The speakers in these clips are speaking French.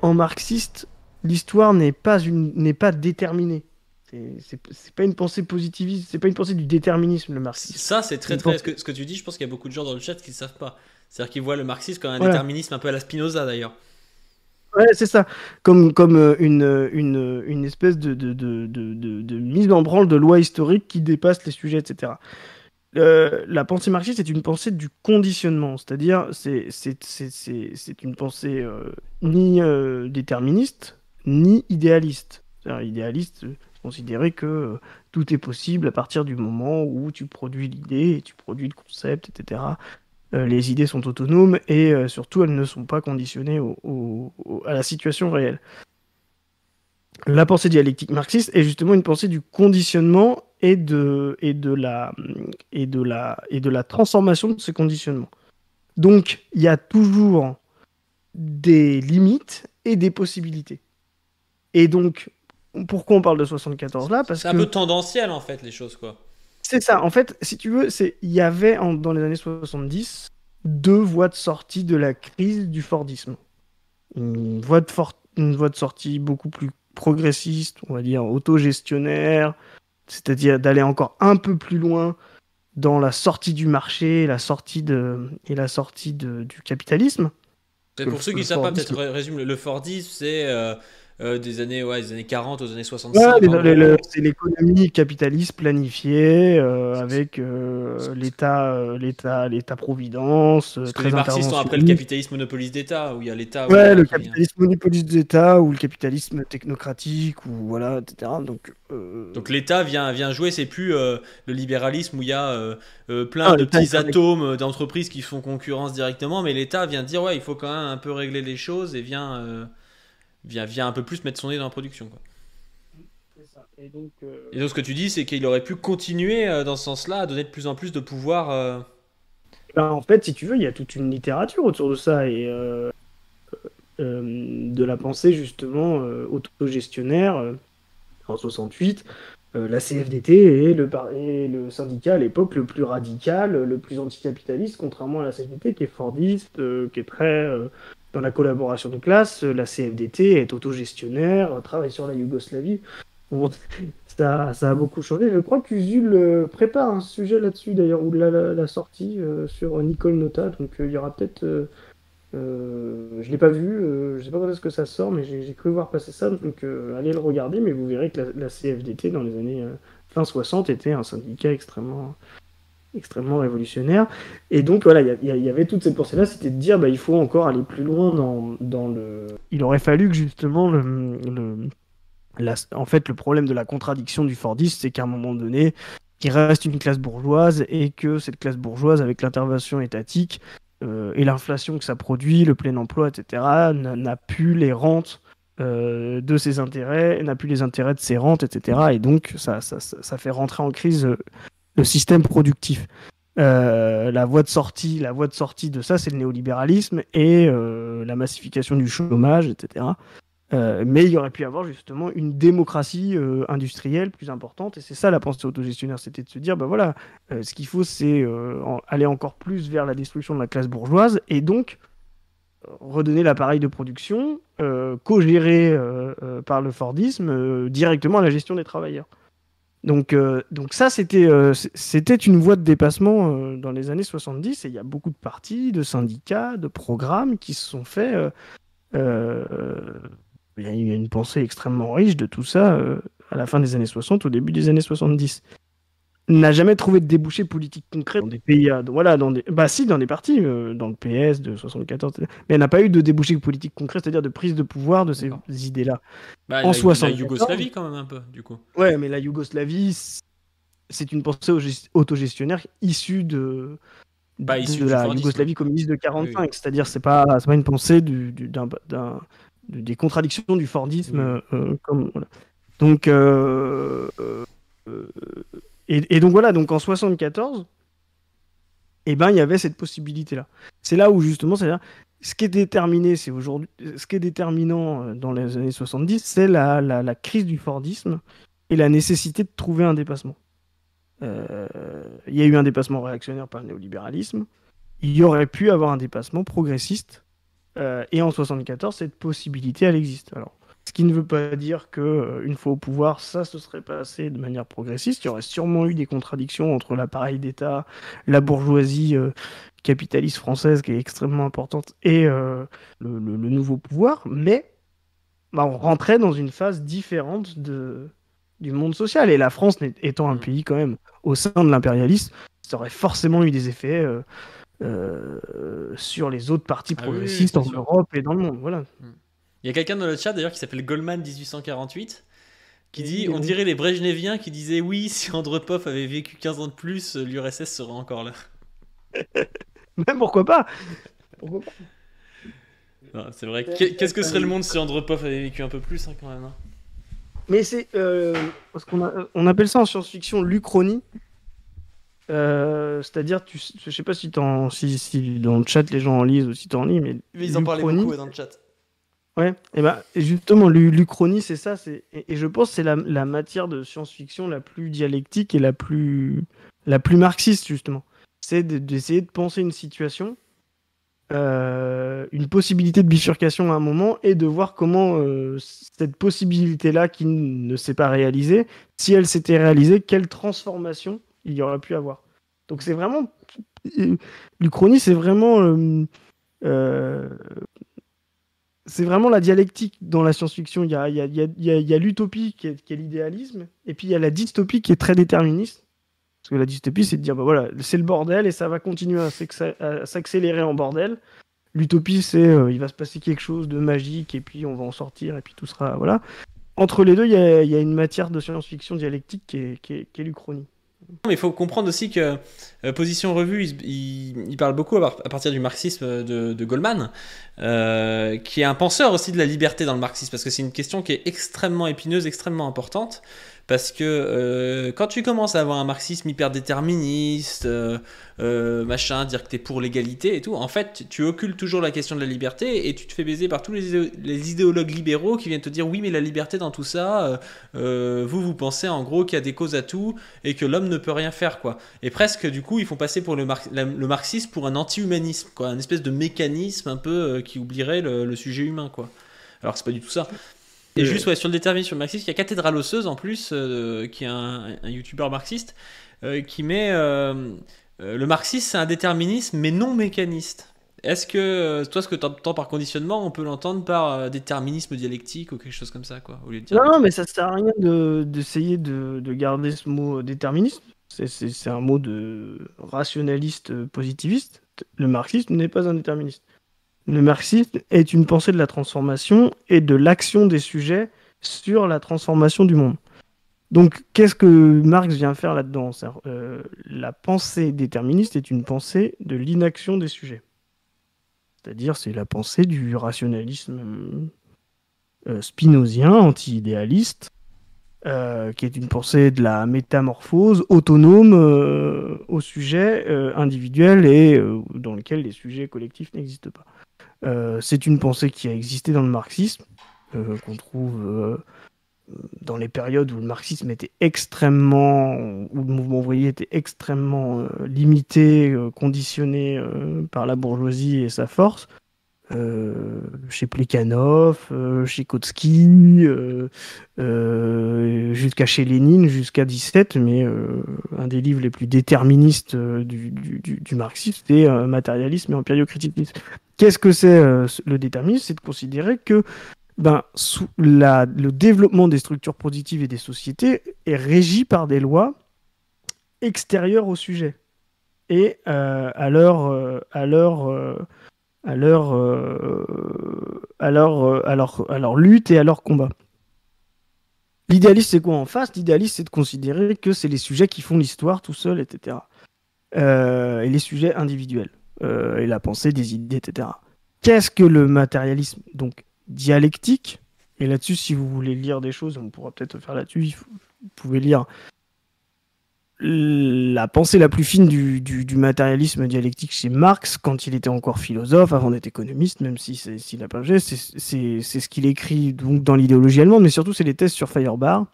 en marxiste, l'histoire n'est pas déterminée. C'est pas une pensée positiviste, c'est pas une pensée du déterminisme, le marxisme. Ça, c'est C'est très une très. pensée. Ce que tu dis, je pense qu'il y a beaucoup de gens dans le chat qui ne savent pas. C'est-à-dire qu'ils voient le marxisme comme un Voilà. déterminisme un peu à la Spinoza d'ailleurs. Ouais, c'est ça. Comme une espèce de mise en branle de lois historiques qui dépassent les sujets, etc. La pensée marxiste est une pensée du conditionnement, c'est-à-dire c'est une pensée ni déterministe, ni idéaliste. C'est-à-dire idéaliste, considérer que tout est possible à partir du moment où tu produis l'idée, et tu produis le concept, etc. Les idées sont autonomes et surtout elles ne sont pas conditionnées à la situation réelle. La pensée dialectique marxiste est justement une pensée du conditionnement et de la transformation de ce conditionnement. Donc, il y a toujours des limites et des possibilités. Et donc, pourquoi on parle de 74 là? Parce C'est un peu que tendanciel en fait, les choses, quoi. c'est ça. En fait, si tu veux, il y avait dans les années 70 deux voies de sortie de la crise du Fordisme. Une voie de sortie beaucoup plus progressiste, on va dire autogestionnaire, c'est-à-dire d'aller encore un peu plus loin dans la sortie du marché et la sortie du capitalisme. Peut-être Que pour ceux qui le ne savent pas, peut-être Fordisme. résume le Fordisme, c'est des années 40 aux années Ouais, 65 en gros. c'est l'économie capitaliste planifiée avec l'État-providence, Ce que les très marxistes ont appelé le interventionniste. capitalisme monopoliste d'État, où il y a l'État Ouais, le qui vient. capitalisme monopoliste d'État ou le capitalisme technocratique ou voilà, etc. Donc, Donc l'État vient jouer, c'est plus le libéralisme où il y a plein non, de l'État petits est un atomes d'entreprises qui font concurrence directement, mais l'État vient dire ouais, il faut quand même un peu régler les choses et vient un peu plus mettre son nez dans la production, quoi. c'est ça. Et donc, Et donc ce que tu dis, c'est qu'il aurait pu continuer dans ce sens-là, à donner de plus en plus de pouvoir. ben, en fait, si tu veux, il y a toute une littérature autour de ça et de la pensée justement autogestionnaire. En 68, la CFDT est est le syndicat à l'époque le plus radical, le plus anticapitaliste, contrairement à la CFDT qui est fordiste, qui est très dans la collaboration de classe. La CFDT est autogestionnaire, travaille sur la Yougoslavie. Bon, ça a beaucoup changé. Je crois qu'Usul prépare un sujet là-dessus d'ailleurs, ou la sortie sur Nicole Nota. Donc il y aura peut-être. Je l'ai pas vu, je sais pas quand est-ce que ça sort, mais j'ai cru voir passer ça, donc allez le regarder, mais vous verrez que la CFDT dans les années fin 60 était un syndicat extrêmement révolutionnaire. Et donc voilà, il y avait toute cette pensée-là, c'était de dire bah, il faut encore aller plus loin dans le. Il aurait fallu que justement en fait le problème de la contradiction du Fordiste, c'est qu'à un moment donné, il reste une classe bourgeoise et que cette classe bourgeoise, avec l'intervention étatique et l'inflation que ça produit, le plein emploi, etc., n'a plus les rentes de ses intérêts, n'a plus les intérêts de ses rentes, etc. Et donc, ça fait rentrer en crise le système productif. La voie de sortie de ça, c'est le néolibéralisme et la massification du chômage, etc. Mais il y aurait pu y avoir justement une démocratie industrielle plus importante, et c'est ça la pensée autogestionnaire, c'était de se dire, ben voilà, ce qu'il faut, c'est aller encore plus vers la destruction de la classe bourgeoise, et donc redonner l'appareil de production, co-géré par le Fordisme, directement à la gestion des travailleurs. Donc ça, c'était une voie de dépassement dans les années 70, et il y a beaucoup de partis, de syndicats, de programmes qui se sont faits. Euh, il y a eu une pensée extrêmement riche de tout ça à la fin des années 60, au début des années 70. N'a jamais trouvé de débouché politique concret dans des pays, voilà, bah si, dans des partis, dans le PS de 74, mais elle n'a pas eu de débouché politique concret, c'est-à-dire de prise de pouvoir de ces D'accord. idées-là. Bah En la 74, Yougoslavie quand même un peu, du coup. ouais, mais la Yougoslavie, c'est une pensée autogestionnaire issue Pas issu de du la Fordisme. Yougoslavie communiste de Oui, oui. 45, c'est-à-dire c'est pas une pensée des contradictions du Oui, oui. Fordisme comme voilà. Donc euh, et donc voilà, donc en 74, eh ben il y avait cette possibilité-là. C'est là où justement, c'est-à-dire ce qui est déterminé, c'est aujourd'hui, ce qui est déterminant dans les années 70, c'est la crise du Fordisme et la nécessité de trouver un dépassement. Euh, il y a eu un dépassement réactionnaire par le néolibéralisme. Il y aurait pu avoir un dépassement progressiste Et en 74, cette possibilité, elle existe. Alors, ce qui ne veut pas dire que une fois au pouvoir, ça se serait passé de manière progressiste. Il y aurait sûrement eu des contradictions entre l'appareil d'État, la bourgeoisie capitaliste française qui est extrêmement importante et le nouveau pouvoir, mais bah, on rentrait dans une phase différente du monde social. Et la France étant un pays quand même au sein de l'impérialisme, ça aurait forcément eu des effets sur les autres partis Ah oui, progressistes bien en sûr. Europe et dans le monde. Voilà. Il y a quelqu'un dans le chat d'ailleurs qui s'appelle Goldman 1848 qui dit Oui, on oui. dirait les Brejneviens qui disaient oui, si Andropov avait vécu 15 ans de plus, l'URSS serait encore là. Mais pourquoi pas? Pourquoi pas? Non, c'est vrai. C'est- Qu'est-ce que serait le euh, monde si Andropov avait vécu un peu plus hein, quand même hein. Mais c'est parce on appelle ça en science-fiction l'Uchronie. C'est-à-dire, je sais pas si dans le chat les gens en lisent ou si tu en lis, mais Mais ils en parlaient beaucoup l'Uchronie, ouais, dans le chat. ouais, et justement, l'Uchronie, c'est ça, et je pense que c'est la matière de science-fiction la plus dialectique et la plus marxiste, justement. C'est d'essayer de penser une situation, une possibilité de bifurcation à un moment, et de voir comment cette possibilité-là qui ne s'est pas réalisée, si elle s'était réalisée, quelle transformation il y aurait pu avoir. Donc c'est vraiment... L'Uchronie, euh, c'est vraiment la dialectique dans la science-fiction. Il y a l'utopie qui est l'idéalisme, et puis il y a la dystopie qui est très déterministe. Parce que la dystopie, c'est de dire, bah voilà, c'est le bordel et ça va continuer à s'accélérer en bordel. L'utopie, c'est il va se passer quelque chose de magique et puis on va en sortir et puis tout sera. Voilà. Entre les deux, il y a une matière de science-fiction dialectique qui est l'Uchronie. Mais il faut comprendre aussi que Position Revue, il parle beaucoup à partir du marxisme de Goldman, qui est un penseur aussi de la liberté dans le marxisme, parce que c'est une question qui est extrêmement épineuse, extrêmement importante, parce que quand tu commences à avoir un marxisme hyper déterministe, machin, dire que t'es pour l'égalité et tout, en fait, tu occultes toujours la question de la liberté et tu te fais baiser par tous les idéologues libéraux qui viennent te dire oui, mais la liberté dans tout ça, vous pensez en gros qu'il y a des causes à tout et que l'homme ne peut rien faire, quoi. Et presque, du coup, ils font passer pour le marxisme pour un anti-humanisme, quoi, un espèce de mécanisme un peu qui oublierait le sujet humain, quoi. Alors que c'est pas du tout ça. Et juste ouais, sur le déterminisme, sur le marxisme, il y a Cathédrale Osseuse en plus, qui est un youtubeur marxiste, qui met le marxisme, c'est un déterminisme, mais non mécaniste. Est-ce que toi, ce que tu entends par conditionnement, on peut l'entendre par déterminisme dialectique ou quelque chose comme ça, quoi, au lieu de dire Non, non, mais ça sert à rien d'essayer de garder ce mot déterminisme. C'est un mot de rationaliste positiviste. Le marxisme n'est pas un déterministe. Le marxisme est une pensée de la transformation et de l'action des sujets sur la transformation du monde. Donc, qu'est-ce que Marx vient faire là-dedans? La pensée déterministe est une pensée de l'inaction des sujets. C'est-à-dire, c'est la pensée du rationalisme spinozien, anti-idéaliste, qui est une pensée de la métamorphose autonome au sujet individuel et dans lequel les sujets collectifs n'existent pas. C'est une pensée qui a existé dans le marxisme, qu'on trouve dans les périodes où le marxisme était extrêmement, où le mouvement ouvrier était extrêmement limité, conditionné par la bourgeoisie et sa force. Chez Plekhanov, chez Kautsky, jusqu'à chez Lénine, jusqu'à 17, mais un des livres les plus déterministes du marxisme, c'est Matérialisme et Empiriocriticisme. Qu'est-ce que c'est le déterminisme? C'est de considérer que le développement des structures productives et des sociétés est régi par des lois extérieures au sujet et à leur lutte et à leur combat. L'idéaliste, c'est quoi en face? L'idéaliste, c'est de considérer que c'est les sujets qui font l'histoire tout seuls, etc. Et les sujets individuels, et la pensée des idées, etc. Qu'est-ce que le matérialisme? Donc, dialectique. Et là-dessus, si vous voulez lire des choses, on pourra peut-être faire là-dessus, vous pouvez lire la pensée la plus fine du matérialisme dialectique chez Marx, quand il était encore philosophe, avant d'être économiste, même s'il a pas changé, c'est ce qu'il écrit donc, dans l'idéologie allemande, mais surtout c'est les thèses sur Feuerbach,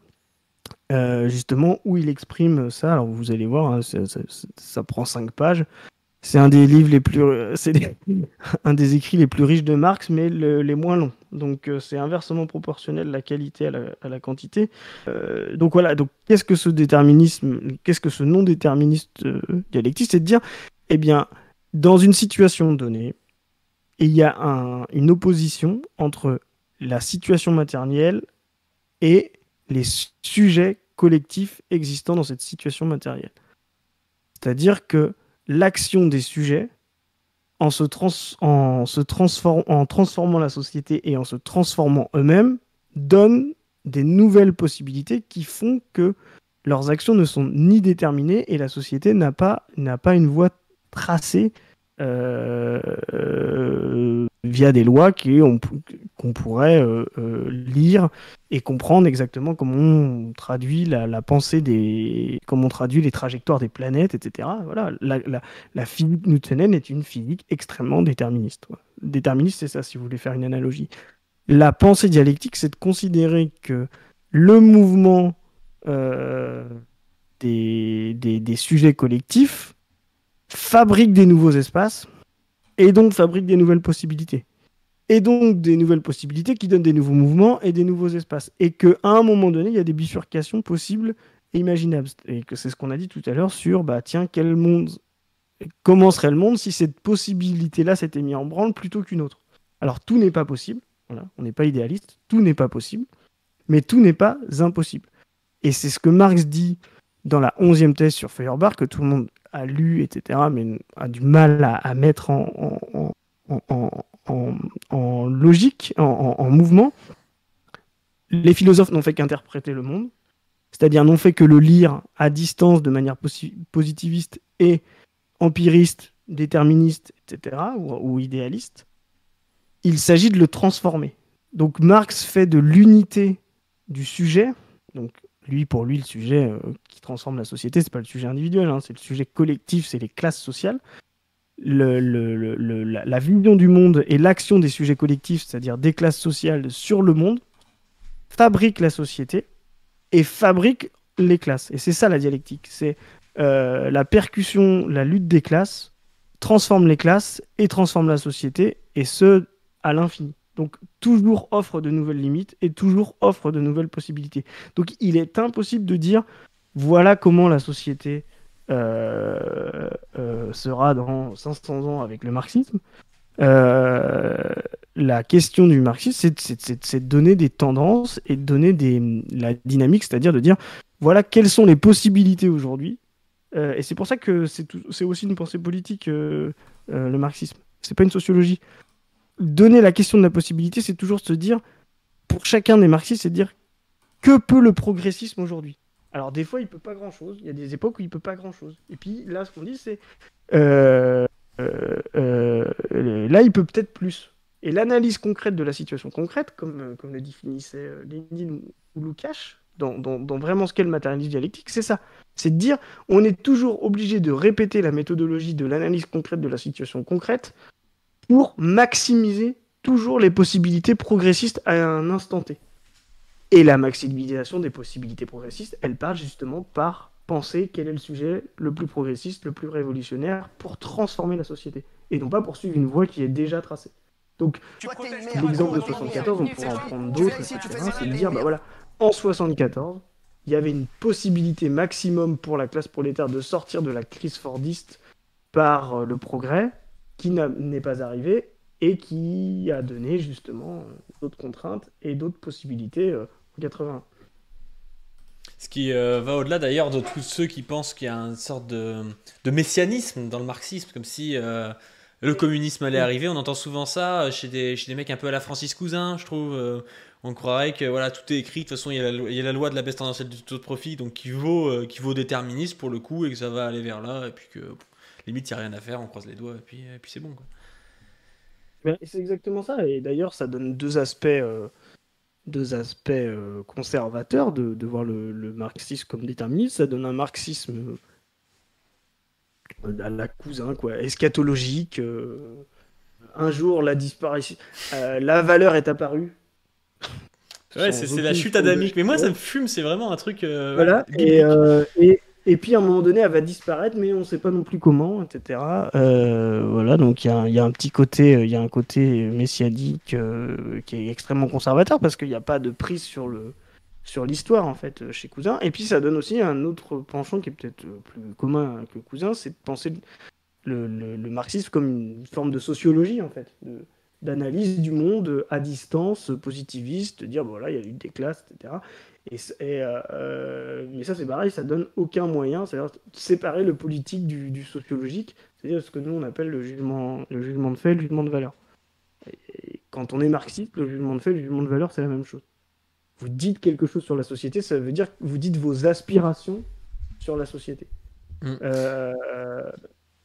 justement, où il exprime ça. Alors vous allez voir, hein, ça prend 5 pages. C'est un des livres les plus, un des écrits les plus riches de Marx, mais les moins longs. Donc c'est inversement proportionnel la qualité à la quantité. Donc voilà. Donc qu'est-ce que ce déterminisme, qu'est-ce que ce non-déterministe dialectique? C'est de dire, eh bien, dans une situation donnée, il y a une opposition entre la situation matérielle et les sujets collectifs existants dans cette situation matérielle. C'est-à-dire que l'action des sujets, en transformant la société et en se transformant eux-mêmes, donne des nouvelles possibilités qui font que leurs actions ne sont ni déterminées et la société n'a pas une voie tracée via des lois qu'on pourrait lire et comprendre exactement comment on traduit la pensée comment on traduit les trajectoires des planètes, etc. Voilà, la physique newtonienne est une physique extrêmement déterministe. Ouais. Déterministe, c'est ça, si vous voulez faire une analogie. La pensée dialectique, c'est de considérer que le mouvement des sujets collectifs fabrique des nouveaux espaces et donc fabrique des nouvelles possibilités. Et donc des nouvelles possibilités qui donnent des nouveaux mouvements et des nouveaux espaces. Et qu'à un moment donné, il y a des bifurcations possibles et imaginables. Et que c'est ce qu'on a dit tout à l'heure sur, bah tiens, comment serait le monde si cette possibilité-là s'était mise en branle plutôt qu'une autre. Alors tout n'est pas possible, voilà, on n'est pas idéaliste, tout n'est pas possible, mais tout n'est pas impossible. Et c'est ce que Marx dit dans la 11e thèse sur Feuerbach, que tout le monde a lu, etc., mais a du mal à mettre en logique, en mouvement. Les philosophes n'ont fait qu'interpréter le monde, c'est-à-dire n'ont fait que le lire à distance de manière positiviste et empiriste, déterministe, etc., ou idéaliste. Il s'agit de le transformer. Donc Marx fait de l'unité du sujet, donc pour lui, le sujet qui transforme la société, c'est pas le sujet individuel, hein, c'est le sujet collectif, c'est les classes sociales. La vision du monde et l'action des sujets collectifs, c'est-à-dire des classes sociales sur le monde, fabrique la société et fabrique les classes. Et c'est ça la dialectique. C'est la percussion, la lutte des classes transforme les classes et transforme la société, et ce, à l'infini. Donc toujours offre de nouvelles limites et toujours offre de nouvelles possibilités. Donc il est impossible de dire voilà comment la société sera dans 500 ans avec le marxisme. La question du marxisme, c'est de donner des tendances et de donner la dynamique, c'est-à-dire de dire voilà quelles sont les possibilités aujourd'hui. Et c'est pour ça que c'est aussi une pensée politique, le marxisme. C'est pas une sociologie. Donner la question de la possibilité, c'est toujours se dire, pour chacun des marxistes, c'est de dire que peut le progressisme aujourd'hui. Alors des fois, il peut pas grand-chose. Il y a des époques où il peut pas grand-chose. Et puis là, ce qu'on dit, c'est là, il peut peut-être plus. Et l'analyse concrète de la situation concrète, comme le définissait Lénine ou Lukács, dans vraiment ce qu'est le matérialisme dialectique, c'est ça. C'est de dire, on est toujours obligé de répéter la méthodologie de l'analyse concrète de la situation concrète pour maximiser toujours les possibilités progressistes à un instant T. Et la maximisation des possibilités progressistes, elle part justement par penser quel est le sujet le plus progressiste, le plus révolutionnaire pour transformer la société. Et non pas poursuivre une voie qui est déjà tracée. Donc, l'exemple de 74, on pourrait en prendre d'autres, etc. C'est de dire, bah voilà, en 74, il y avait une possibilité maximum pour la classe prolétaire de sortir de la crise fordiste par le progrès, qui n'est pas arrivé, et qui a donné justement d'autres contraintes et d'autres possibilités en 80. Ce qui va au-delà d'ailleurs de tous ceux qui pensent qu'il y a une sorte de messianisme dans le marxisme, comme si le communisme allait arriver. On entend souvent ça chez des mecs un peu à la Francis Cousin, je trouve. On croirait que voilà, tout est écrit. De toute façon, il y a la loi de la baisse tendancielle du taux de profit, donc qui vaut déterministe pour le coup, et que ça va aller vers là, et puis que limite, il n'y a rien à faire, on croise les doigts, et puis c'est bon, quoi. C'est exactement ça. Et d'ailleurs, ça donne deux aspects conservateurs de voir le marxisme comme déterministe. Ça donne un marxisme à la Cousin, quoi, eschatologique. Un jour, la disparition, la valeur est apparue. Ouais, c'est la chute adamique. Mais moi, ça me fume, c'est vraiment un truc Voilà. biblique. Et puis à un moment donné, elle va disparaître, mais on ne sait pas non plus comment, etc. Voilà, donc il y a un petit côté, il y a un côté messianique qui est extrêmement conservateur parce qu'il n'y a pas de prise sur l'histoire en fait chez Cousin. Et puis ça donne aussi un autre penchant qui est peut-être plus commun que Cousin, c'est de penser le marxisme comme une forme de sociologie en fait, d'analyse du monde à distance, positiviste, de dire voilà, il y a eu des classes, etc. Mais ça, c'est pareil, ça donne aucun moyen, c'est-à-dire séparer le politique du sociologique, c'est-à-dire ce que nous on appelle le jugement de fait, le jugement de valeur. Et quand on est marxiste, le jugement de fait, le jugement de valeur, c'est la même chose. Vous dites quelque chose sur la société, ça veut dire que vous dites vos aspirations sur la société. Mm. Euh,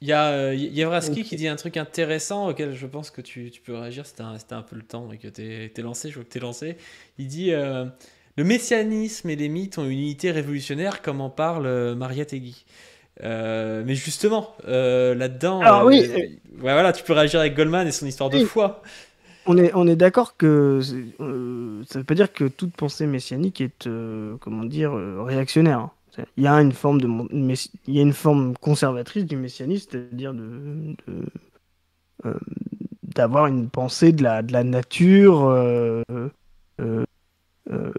Il y a Yevraski donc, qui dit un truc intéressant auquel je pense que tu peux réagir. C'était un peu le temps et que t'es lancé. Je vois que t'es lancé. Il dit le messianisme et les mythes ont une unité révolutionnaire, comme en parle Mariette Egui. Mais justement, là-dedans, alors oui, ouais, voilà, tu peux réagir avec Goldman et son histoire de oui, foi. on est d'accord que ça ne veut pas dire que toute pensée messianique est comment dire réactionnaire, hein. Il y a une forme il y a une forme conservatrice du messianisme, c'est-à-dire euh, d'avoir une pensée de la nature euh,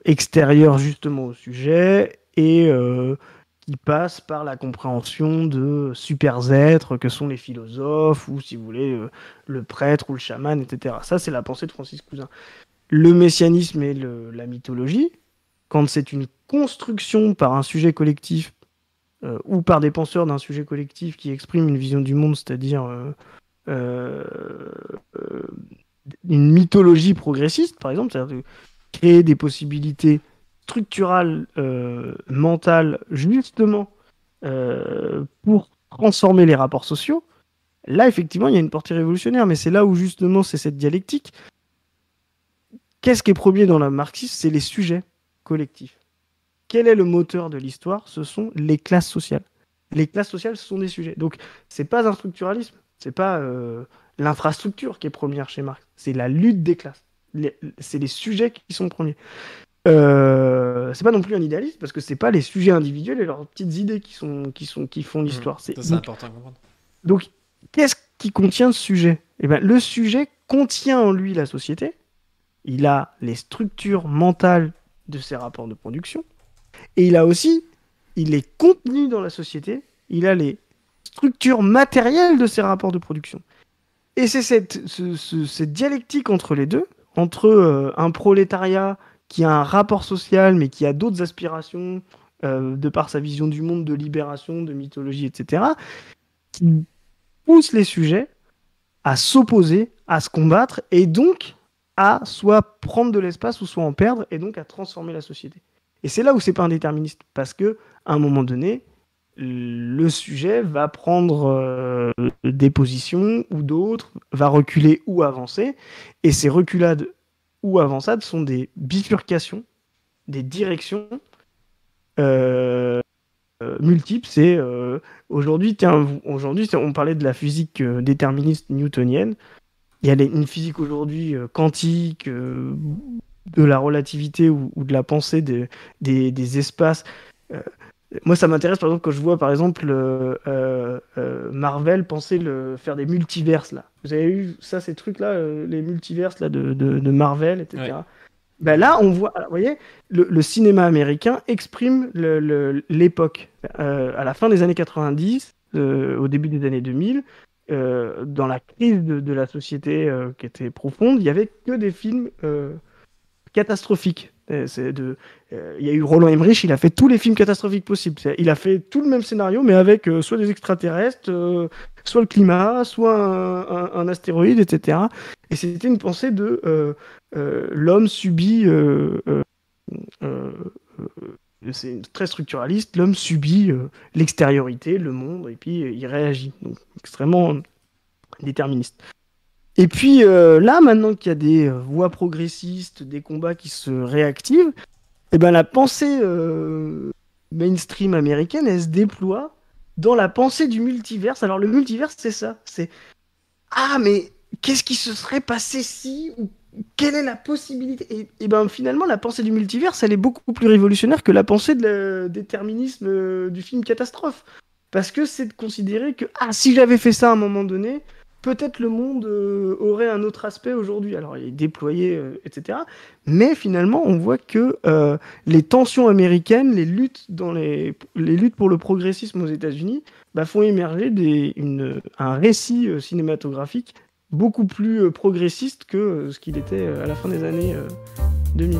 extérieure justement au sujet et qui passe par la compréhension de super êtres que sont les philosophes ou si vous voulez le prêtre ou le chaman, etc. Ça c'est la pensée de Francis Cousin. Le messianisme et la mythologie, quand c'est une construction par un sujet collectif ou par des penseurs d'un sujet collectif qui expriment une vision du monde, c'est-à-dire euh, euh, une mythologie progressiste, par exemple, c'est-à-dire de créer des possibilités structurales, mentales, justement, pour transformer les rapports sociaux, là, effectivement, il y a une portée révolutionnaire, mais c'est là où, justement, c'est cette dialectique. Qu'est-ce qui est premier dans le marxisme? C'est les sujets collectifs. Quel est le moteur de l'histoire? Ce sont les classes sociales. Les classes sociales, ce sont des sujets. Donc, c'est pas un structuralisme, c'est pas l'infrastructure qui est première chez Marx, c'est la lutte des classes. C'est les sujets qui sont premiers. C'est pas non plus un idéalisme parce que c'est pas les sujets individuels et leurs petites idées qui font l'histoire. Ça, c'est important à comprendre. Donc, qu'est-ce qui contient ce sujet? Eh ben, le sujet contient en lui la société. Il a les structures mentales de ses rapports de production. Et il a aussi, il est contenu dans la société, il a les structures matérielles de ses rapports de production. Et c'est cette dialectique entre les deux, entre un prolétariat qui a un rapport social, mais qui a d'autres aspirations, de par sa vision du monde, de libération, de mythologie, etc., qui pousse les sujets à s'opposer, à se combattre, et donc à soit prendre de l'espace ou soit en perdre, et donc à transformer la société. Et c'est là où c'est pas un déterministe, parce que à un moment donné, le sujet va prendre des positions ou d'autres, va reculer ou avancer, et ces reculades ou avançades sont des bifurcations, des directions euh, multiples. C'est aujourd'hui, on parlait de la physique déterministe newtonienne. Il y a une physique aujourd'hui quantique, de la relativité ou de la pensée des espaces. Euh, Moi, ça m'intéresse par exemple quand je vois par exemple Marvel penser faire des multiverses là. Vous avez eu ça, ces trucs-là, les multiverses là, de Marvel, etc. Ouais. Ben là, on voit, alors, vous voyez, le cinéma américain exprime l'époque. À la fin des années 90, au début des années 2000, dans la crise de la société qui était profonde, il n'y avait que des films catastrophique. Il y a eu Roland Emmerich, il a fait tous les films catastrophiques possibles. Il a fait tout le même scénario, mais avec soit des extraterrestres, soit le climat, soit un astéroïde, etc. Et c'était une pensée de l'homme subit. Euh, c'est très structuraliste. L'homme subit l'extériorité, le monde, et puis il réagit. Donc, extrêmement déterministe. Et puis là, maintenant qu'il y a des voies progressistes, des combats qui se réactivent, eh ben, la pensée mainstream américaine, elle se déploie dans la pensée du multiverse. Alors le multiverse, c'est ça. C'est ah, mais qu'est-ce qui se serait passé si ou quelle est la possibilité? Et ben finalement, la pensée du multiverse, elle est beaucoup plus révolutionnaire que la pensée de déterminisme du film Catastrophe. Parce que c'est de considérer que, ah, si j'avais fait ça à un moment donné, peut-être le monde aurait un autre aspect aujourd'hui. Alors, il est déployé, etc. Mais finalement, on voit que les tensions américaines, les luttes pour le progressisme aux États-Unis, bah, font émerger un récit cinématographique beaucoup plus progressiste que ce qu'il était à la fin des années 2000.